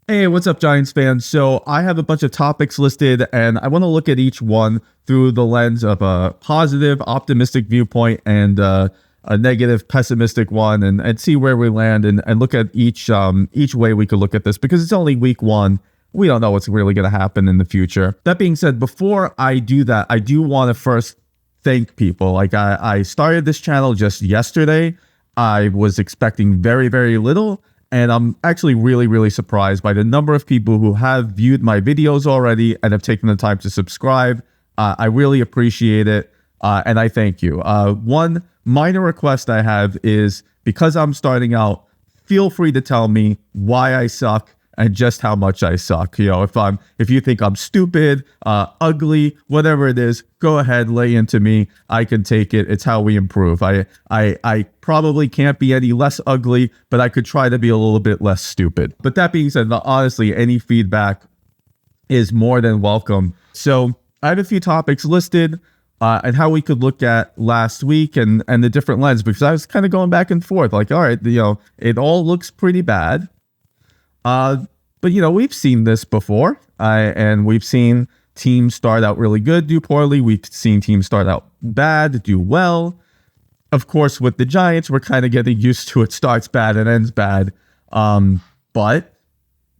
Hey, what's up, Giants fans? So I have a bunch of topics listed, and I want to look at each one through the lens of a positive, optimistic viewpoint and a negative, pessimistic one, and see where we land and look at each way we could look at this because it's only week one. We don't know what's really going to happen in the future. That being said, before I do that, I do want to first thank people. Like I started this channel just yesterday. I was expecting very, very little. And I'm actually really, really surprised by the number of people who have viewed my videos already and have taken the time to subscribe. I really appreciate it, and I thank you. One minor request I have is, because I'm starting out, feel free to tell me why I suck and just how much I suck. You know, if you think I'm stupid, ugly, whatever it is, go ahead, lay into me. I can take it. It's how we improve. I probably can't be any less ugly, but I could try to be a little bit less stupid. But that being said, honestly, any feedback is more than welcome. So I have a few topics listed and how we could look at last week and the different lens, because I was kind of going back and forth. Like, all right, it all looks pretty bad. But we've seen this before, and we've seen teams start out really good, do poorly. We've seen teams start out bad, do well. Of course, with the Giants, we're kind of getting used to it starts bad and ends bad. But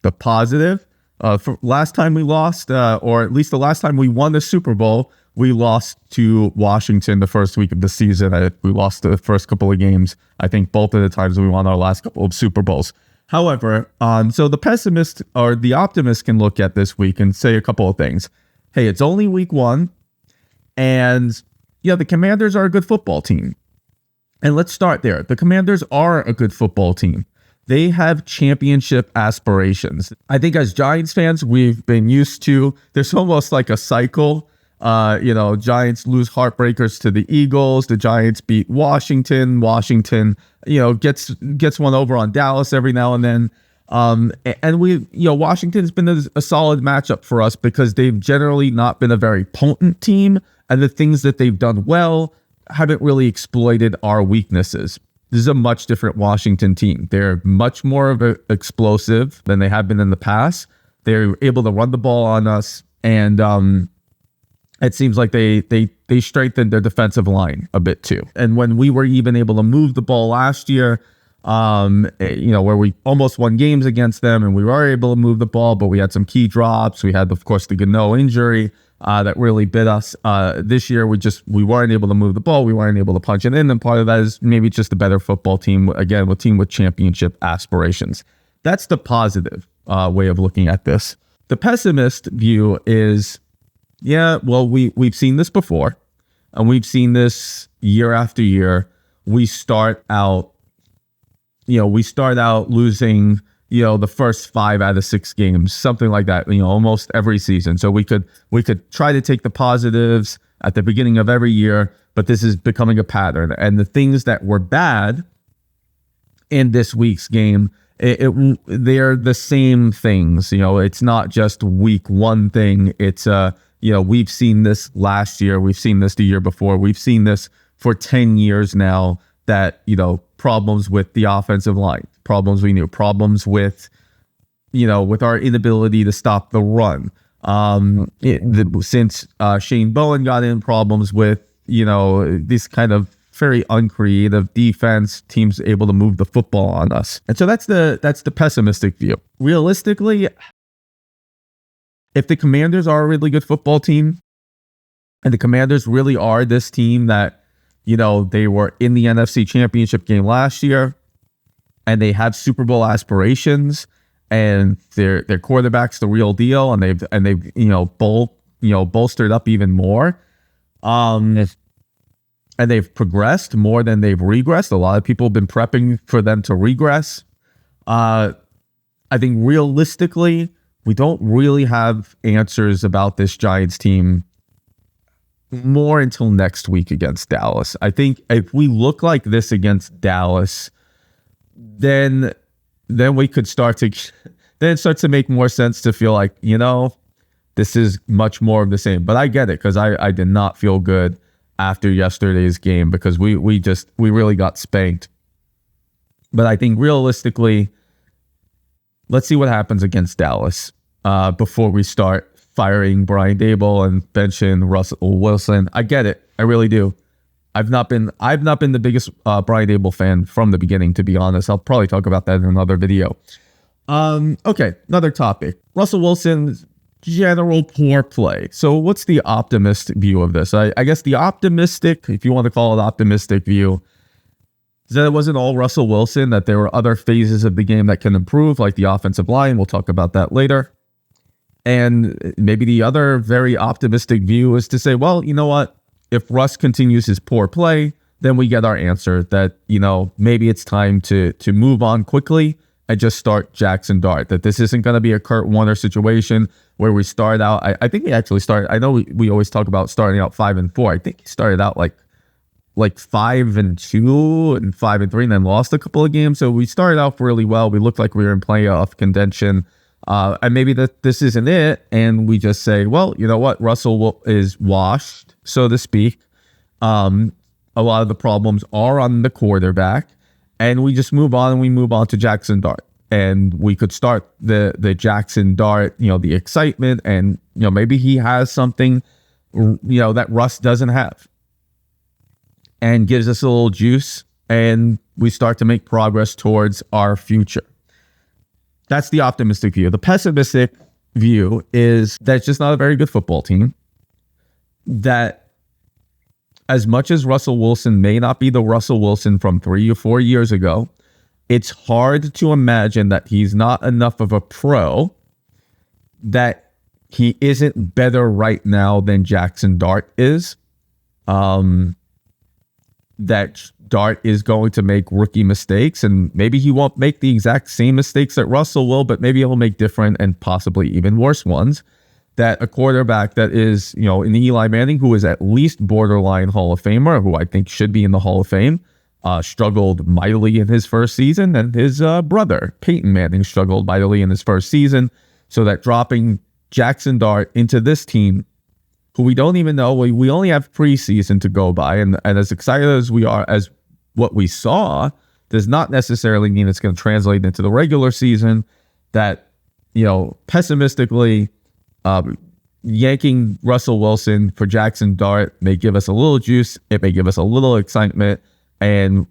the positive, for last time we lost, or at least the last time we won the Super Bowl, we lost to Washington the first week of the season. We lost the first couple of games. I think both of the times we won our last couple of Super Bowls. However, so the pessimist or the optimist can look at this week and say a couple of things. Hey, it's only week one, and the Commanders are a good football team. And let's start there. The Commanders are a good football team. They have championship aspirations. I think as Giants fans, we've been used to, there's almost like a cycle. Giants lose heartbreakers to the Eagles. The Giants beat Washington. Washington, gets one over on Dallas every now and then. And Washington's been a solid matchup for us because they've generally not been a very potent team. And the things that they've done well haven't really exploited our weaknesses. This is a much different Washington team. They're much more of a explosive than they have been in the past. They're able to run the ball on us, and it seems like they strengthened their defensive line a bit too. And when we were even able to move the ball last year, where we almost won games against them and we were able to move the ball, but we had some key drops. We had, of course, the Gano injury that really bit us. This year, we weren't able to move the ball. We weren't able to punch it in. And part of that is maybe just a better football team, again, a team with championship aspirations. That's the positive way of looking at this. The pessimist view is, we've seen this before, and we've seen this year after year. We start out losing, the first 5 out of 6 games, something like that, almost every season. So we could try to take the positives at the beginning of every year, but this is becoming a pattern. And the things that were bad in this week's game, they're the same things. It's not just week one thing. It's we've seen this last year. We've seen this the year before. We've seen this for 10 years now, that, problems with the offensive line, problems with, with our inability to stop the run. Since Shane Bowen got in, problems with, this kind of very uncreative defense, teams able to move the football on us. And so that's the pessimistic view. Realistically, if the Commanders are a really good football team, and the Commanders really are this team that, they were in the NFC Championship game last year, and they have Super Bowl aspirations, and their quarterback's the real deal, and they've bolstered up even more, and they've progressed more than they've regressed. A lot of people have been prepping for them to regress. I think realistically, we don't really have answers about this Giants team more until next week against Dallas. I think if we look like this against Dallas, then we could start to make more sense to feel like, this is much more of the same. But I get it, because I did not feel good after yesterday's game, because we really got spanked. But I think realistically, let's see what happens against Dallas before we start firing Brian Dable and benching Russell Wilson. I get it. I really do. I've not been the biggest Brian Dable fan from the beginning, to be honest. I'll probably talk about that in another video. Okay, another topic. Russell Wilson's general poor play. So what's the optimist view of this? I guess the optimistic, if you want to call it optimistic view, is that it wasn't all Russell Wilson, that there were other phases of the game that can improve, like the offensive line. We'll talk about that later. And maybe the other very optimistic view is to say, well, you know what? If Russ continues his poor play, then we get our answer that, maybe it's time to move on quickly and just start Jackson Dart, that this isn't going to be a Kurt Warner situation where we start out. I think he actually started. I know we always talk about starting out 5-4. I think he started out like 5-2 and 5-3, and then lost a couple of games. So we started off really well. We looked like we were in playoff contention. And maybe that this isn't it. And we just say, well, you know what? Russell is washed, so to speak. A lot of the problems are on the quarterback. And we just move on, and we move on to Jackson Dart. And we could start the Jackson Dart, the excitement. And, maybe he has something, that Russ doesn't have. And gives us a little juice. And we start to make progress towards our future. That's the optimistic view. The pessimistic view is that it's just not a very good football team. That as much as Russell Wilson may not be the Russell Wilson from 3 or 4 years ago, it's hard to imagine that he's not enough of a pro, that he isn't better right now than Jackson Dart is. That Dart is going to make rookie mistakes, and maybe he won't make the exact same mistakes that Russell will, but maybe he'll make different and possibly even worse ones. That a quarterback that is, in Eli Manning, who is at least borderline Hall of Famer, who I think should be in the Hall of Fame, struggled mightily in his first season, and his brother, Peyton Manning, struggled mightily in his first season. So that dropping Jackson Dart into this team, who we don't even know, we only have preseason to go by, and as excited as we are as what we saw, does not necessarily mean it's going to translate into the regular season. That, pessimistically, yanking Russell Wilson for Jackson Dart may give us a little juice. It may give us a little excitement, and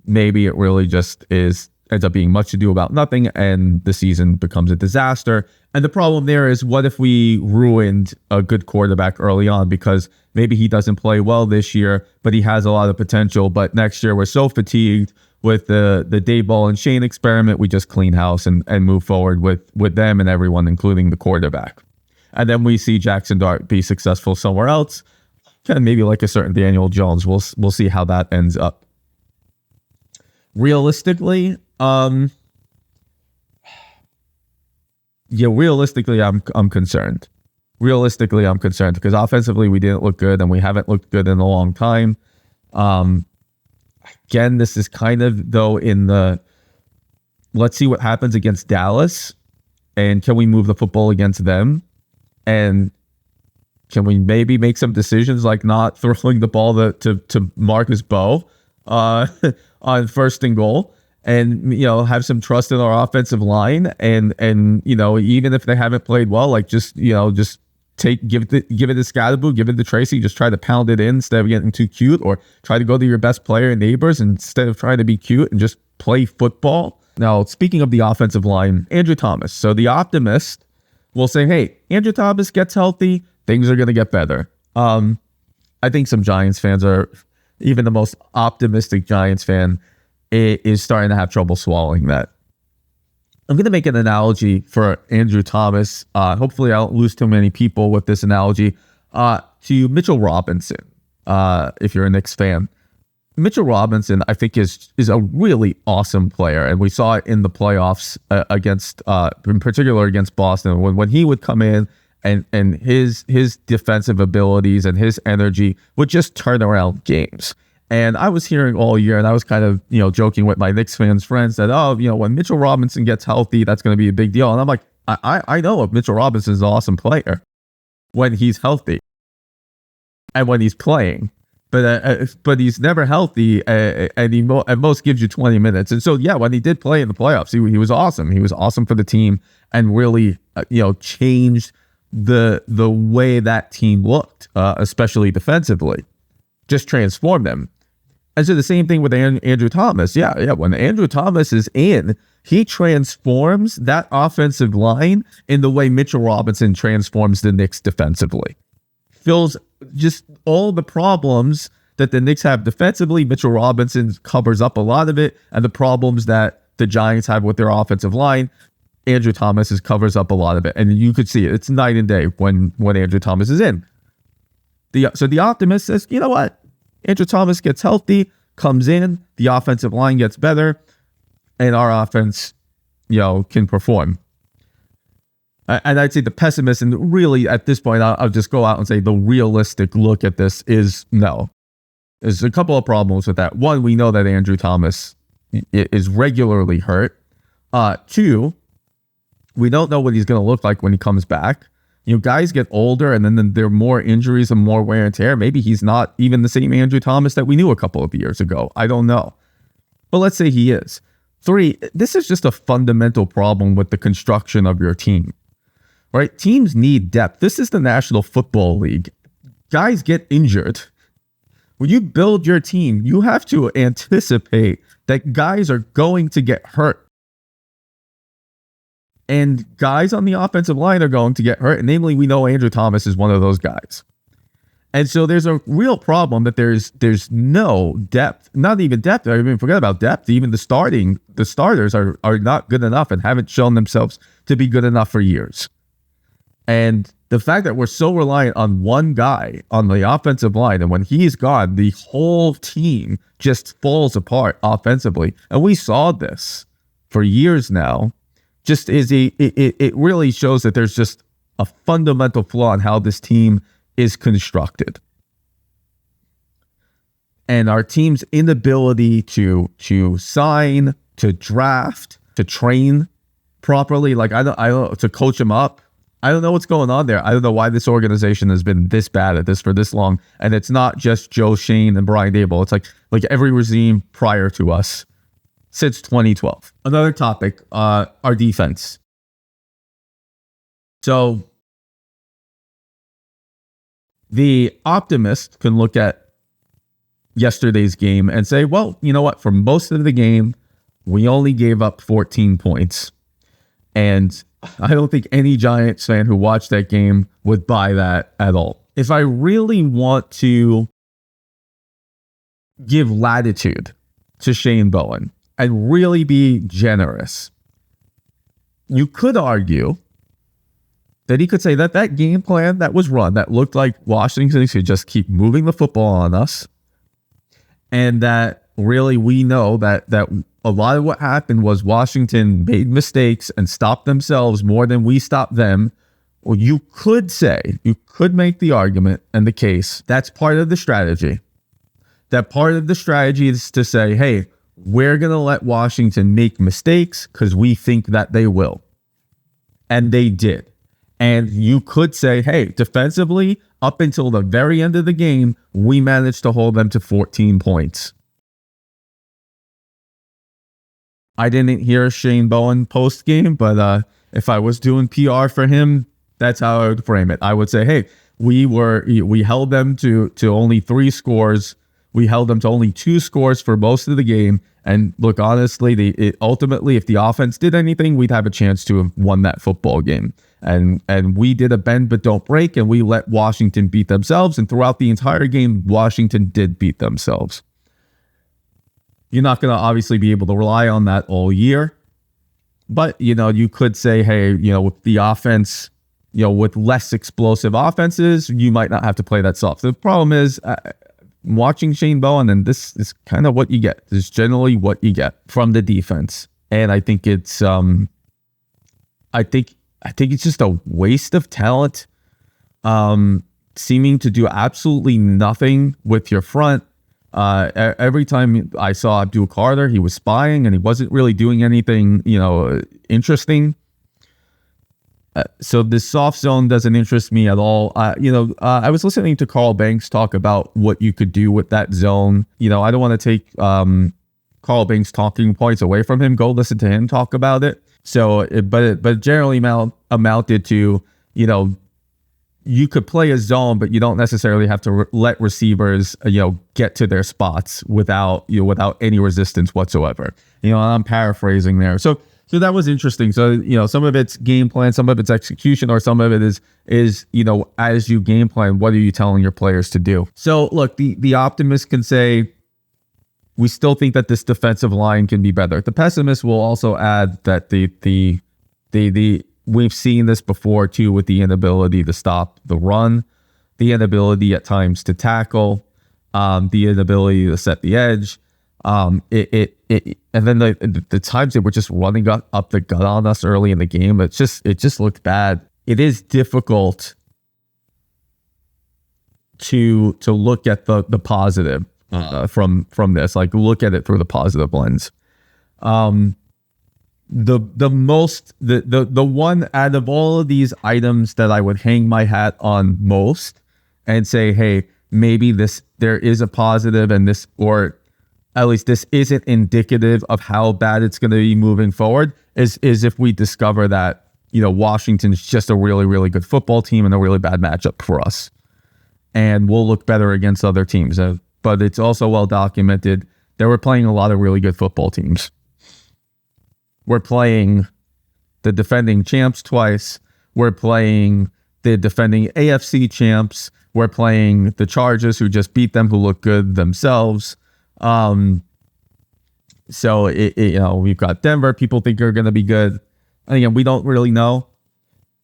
maybe it really just ends up being much ado about nothing, and the season becomes a disaster. And the problem there is, what if we ruined a good quarterback early on because maybe he doesn't play well this year, but he has a lot of potential, but next year we're so fatigued with the Dayball and Shane experiment, we just clean house and move forward with them and everyone, including the quarterback. And then we see Jackson Dart be successful somewhere else, kind of maybe like a certain Daniel Jones. We'll see how that ends up. Realistically, realistically, I'm concerned. Realistically, I'm concerned because offensively we didn't look good, and we haven't looked good in a long time. Again, this is kind of though in the let's see what happens against Dallas, and can we move the football against them, and can we maybe make some decisions like not throwing the ball to Marcus Bowe on first and goal, and have some trust in our offensive line, and even if they haven't played well, like just give it to Scadaboo, give it to Tracy, just try to pound it in instead of getting too cute, or try to go to your best player and neighbors instead of trying to be cute and just play football. Now, speaking of the offensive line, Andrew Thomas. So the optimist will say, hey, Andrew Thomas gets healthy, things are going to get better. I think some Giants fans are, even the most optimistic Giants fan is starting to have trouble swallowing that. I'm going to make an analogy for Andrew Thomas. Hopefully I don't lose too many people with this analogy. To Mitchell Robinson, if you're a Knicks fan. Mitchell Robinson, I think, is a really awesome player. And we saw it in the playoffs against, in particular against Boston, when he would come in and his defensive abilities and his energy would just turn around games. And I was hearing all year, and I was kind of, joking with my Knicks fans friends that, when Mitchell Robinson gets healthy, that's going to be a big deal. And I'm like, I know if Mitchell Robinson's an awesome player when he's healthy and when he's playing. but he's never healthy, and he at most gives you 20 minutes. And so, yeah, when he did play in the playoffs, he was awesome. He was awesome for the team and really, changed the way that team looked, especially defensively, just transformed them. And so the same thing with Andrew Thomas. Yeah. When Andrew Thomas is in, he transforms that offensive line in the way Mitchell Robinson transforms the Knicks defensively. Fills just all the problems that the Knicks have defensively. Mitchell Robinson covers up a lot of it, and the problems that the Giants have with their offensive line, Andrew Thomas covers up a lot of it. And you could see it. It's night and day when Andrew Thomas is in. So the optimist says, you know what? Andrew Thomas gets healthy, comes in, the offensive line gets better, and our offense, can perform. And I'd say the pessimist, and really at this point, I'll just go out and say the realistic look at this is no. There's a couple of problems with that. One, we know that Andrew Thomas is regularly hurt. Two, we don't know what he's going to look like when he comes back. Guys get older, and then there are more injuries and more wear and tear. Maybe he's not even the same Andrew Thomas that we knew a couple of years ago. I don't know. But let's say he is. Three, this is just a fundamental problem with the construction of your team. Right? Teams need depth. This is the National Football League. Guys get injured. When you build your team, you have to anticipate that guys are going to get hurt. And guys on the offensive line are going to get hurt. And namely, we know Andrew Thomas is one of those guys. And so there's a real problem that there's no depth, not even depth. I mean, forget about depth. Even the starters are not good enough and haven't shown themselves to be good enough for years. And the fact that we're so reliant on one guy on the offensive line, and when he's gone, the whole team just falls apart offensively. And we saw this for years now. Just it really shows that there's just a fundamental flaw in how this team is constructed. And our team's inability to sign, to draft, to train properly, like I don't to coach them up. I don't know what's going on there. I don't know why this organization has been this bad at this for this long. And it's not just Joe Shane and Brian Daboll. It's like every regime prior to us since 2012. Another topic, our defense. So the optimist can look at yesterday's game and say, well, you know what? For most of the game, we only gave up 14 points. And I don't think any Giants fan who watched that game would buy that at all. If I really want to give latitude to Shane Bowen and really be generous, you could argue that he could say that game plan that was run, that looked like Washington should just keep moving the football on us, and that really we know that a lot of what happened was Washington made mistakes and stopped themselves more than we stopped them. Well, you could make the argument and the case that's part of the strategy. That part of the strategy is to say, hey, we're going to let Washington make mistakes because we think that they will. And they did. And you could say, hey, defensively, up until the very end of the game, we managed to hold them to 14 points. I didn't hear Shane Bowen post game, but if I was doing PR for him, that's how I would frame it. I would say, hey, we held them to only 3 scores. We held them to only 2 scores for most of the game. And look, honestly, ultimately, if the offense did anything, we'd have a chance to have won that football game. And we did a bend but don't break, and we let Washington beat themselves. And throughout the entire game, Washington did beat themselves. You're not going to obviously be able to rely on that all year. But, you could say, hey, with the offense, with less explosive offenses, you might not have to play that soft. The problem is watching Shane Bowen, and this is kind of what you get. This is generally what you get from the defense. And I think it's, I think it's just a waste of talent, seeming to do absolutely nothing with your front. Every time I saw Abdul Carter, he was spying and he wasn't really doing anything, interesting. So this soft zone doesn't interest me at all. I was listening to Carl Banks talk about what you could do with that zone. I don't want to take Carl Banks' talking points away from him. Go listen to him talk about it. So, but generally amounted to, you could play a zone, but you don't necessarily have to let receivers, get to their spots without any resistance whatsoever. I'm paraphrasing there. So that was interesting. So, some of it's game plan, some of it's execution, or some of it is, as you game plan, what are you telling your players to do? So look, the optimist can say, we still think that this defensive line can be better. The pessimist will also add that we've seen this before too, with the inability to stop the run, the inability at times to tackle, the inability to set the edge. And then the times they were just running up the gut on us early in the game, it just looked bad. It is difficult to look at the positive from this, like look at it through the positive lens. The one out of all of these items that I would hang my hat on most and say, hey, maybe there is a positive, and this, or at least this isn't indicative of how bad it's going to be moving forward, is if we discover that, Washington's just a really, really good football team and a really bad matchup for us, and we'll look better against other teams. But it's also well documented that we're playing a lot of really good football teams. We're playing the defending champs twice. We're playing the defending AFC champs. We're playing the Chargers, who just beat them, who look good themselves. So we've got Denver. People think are going to be good. And again, we don't really know,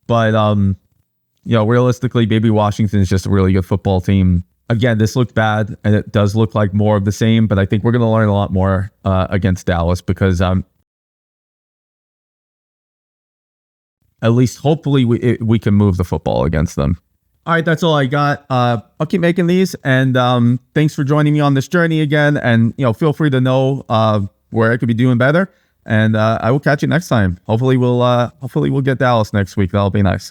but realistically, maybe Washington is just a really good football team. Again, this looked bad, and it does look like more of the same. But I think we're going to learn a lot more against Dallas, because at least hopefully we can move the football against them. All right, that's all I got. I'll keep making these, and thanks for joining me on this journey again. And feel free to know where I could be doing better. And I will catch you next time. Hopefully we'll get Dallas next week. That'll be nice.